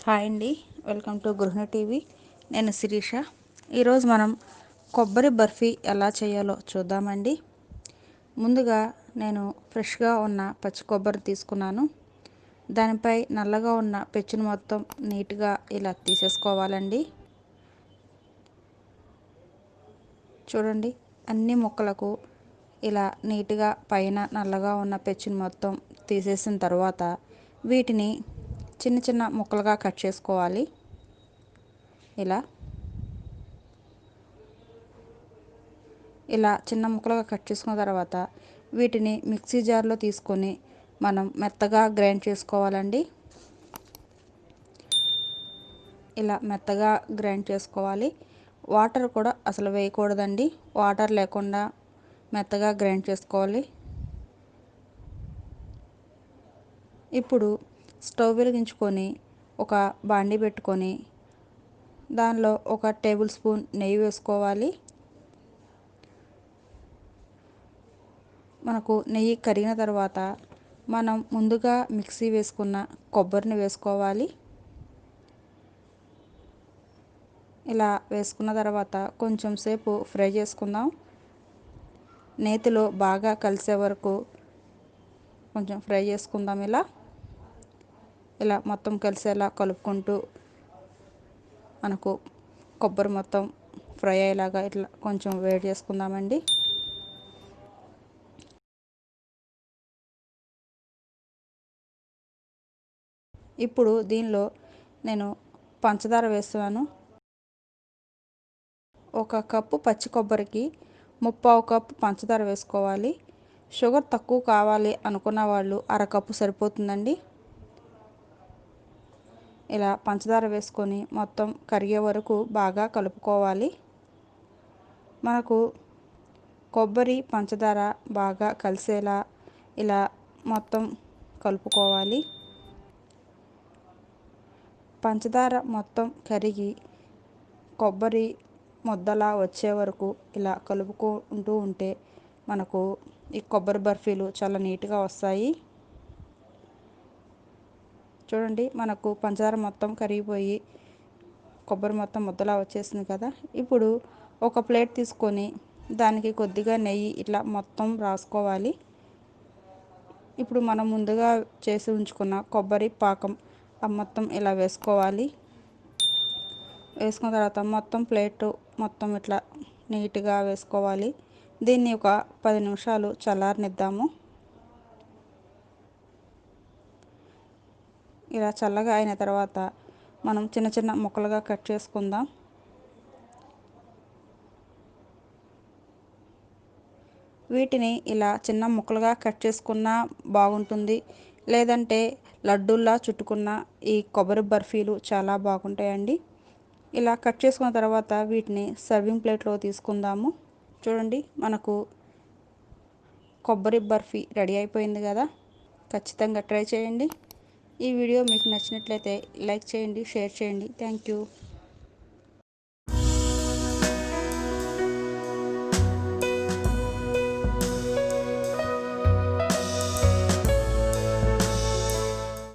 Hi అండి, welcome to గృహిణి TV. నేను శిరీష. ఈరోజు మనం కొబ్బరి బర్ఫీ ఎలా చేయాలో చూద్దామండి. ముందుగా నేను ఫ్రెష్గా ఉన్న పచ్చి కొబ్బరి తీసుకున్నాను. దానిపై నల్లగా ఉన్న పెచ్చును మొత్తం నీట్గా ఇలా తీసేసుకోవాలండి. చూడండి, అన్ని ముక్కలకు ఇలా నీట్గా పైన నల్లగా ఉన్న పెచ్చును మొత్తం తీసేసిన తర్వాత వీటిని చిన్న చిన్న ముక్కలుగా కట్ చేసుకోవాలి. ఇలా చిన్న ముక్కలుగా కట్ చేసుకున్న తర్వాత వీటిని మిక్సీ జార్లో తీసుకొని మనం మెత్తగా గ్రైండ్ చేసుకోవాలండి. ఇలా మెత్తగా గ్రైండ్ చేసుకోవాలి. వాటర్ కూడా అసలు వేయకూడదండి. వాటర్ లేకుండా మెత్తగా గ్రైండ్ చేసుకోవాలి. ఇప్పుడు స్టవ్ వెలిగించుకొని ఒక బాండీ పెట్టుకొని దానిలో 1 టేబుల్ స్పూన్ నెయ్యి వేసుకోవాలి. మనకు నెయ్యి కరిగిన తర్వాత మనం ముందుగా మిక్సీ వేసుకున్న కొబ్బరిని వేసుకోవాలి. ఇలా వేసుకున్న తర్వాత కొంచెం సేపు ఫ్రై చేసుకుందాం. నేతిలో బాగా కలిసే వరకు కొంచెం ఫ్రై చేసుకుందాం. ఇలా మొత్తం కలిసేలా కలుపుకుంటూ మనకు కొబ్బరి మొత్తం ఫ్రై అయ్యేలాగా ఇట్లా కొంచెం వేడి చేసుకుందామండి. ఇప్పుడు దీనిలో నేను పంచదార వేస్తున్నాను. 1 కప్పు పచ్చి కొబ్బరికి 3/4 కప్పు పంచదార వేసుకోవాలి. షుగర్ తక్కువ కావాలి అనుకున్న వాళ్ళు 1/2 కప్పు సరిపోతుందండి. ఇలా పంచదార వేసుకొని మొత్తం కరిగే వరకు బాగా కలుపుకోవాలి. మనకు కొబ్బరి పంచదార బాగా కలిసేలా ఇలా మొత్తం కలుపుకోవాలి. పంచదార మొత్తం కరిగి కొబ్బరి ముద్దలా వచ్చే వరకు ఇలా కలుపుకుంటూ ఉంటే మనకు ఈ కొబ్బరి బర్ఫీలు చాలా నీట్గా వస్తాయి. చూడండి, మనకు పంచదార మొత్తం కరిగిపోయి కొబ్బరి మొత్తం ముద్దలా వచ్చేసింది కదా. ఇప్పుడు ఒక ప్లేట్ తీసుకొని దానికి కొద్దిగా నెయ్యి ఇట్లా మొత్తం రాసుకోవాలి. ఇప్పుడు మనం ముందుగా చేసి ఉంచుకున్న కొబ్బరి పాకం మొత్తం ఇలా వేసుకోవాలి. వేసుకున్న తర్వాత మొత్తం ప్లేటు మొత్తం ఇట్లా నీట్గా వేసుకోవాలి. దీన్ని ఒక 10 నిమిషాలు చల్లారనిద్దాము. ఇలా చల్లగా అయిన తర్వాత మనం చిన్న చిన్న ముక్కలుగా కట్ చేసుకుందాం. వీటిని ఇలా చిన్న ముక్కలుగా కట్ చేసుకున్నా బాగుంటుంది, లేదంటే లడ్డూల్లా చుట్టుకున్న ఈ కొబ్బరి బర్ఫీలు చాలా బాగుంటాయండి. ఇలా కట్ చేసుకున్న తర్వాత వీటిని సర్వింగ్ ప్లేట్లో తీసుకుందాము. చూడండి, మనకు కొబ్బరి బర్ఫీ రెడీ అయిపోయింది కదా. ఖచ్చితంగా ట్రై చేయండి. ఈ వీడియో మీకు నచ్చినట్లయితే లైక్ చేయండి, షేర్ చేయండి. Thank you.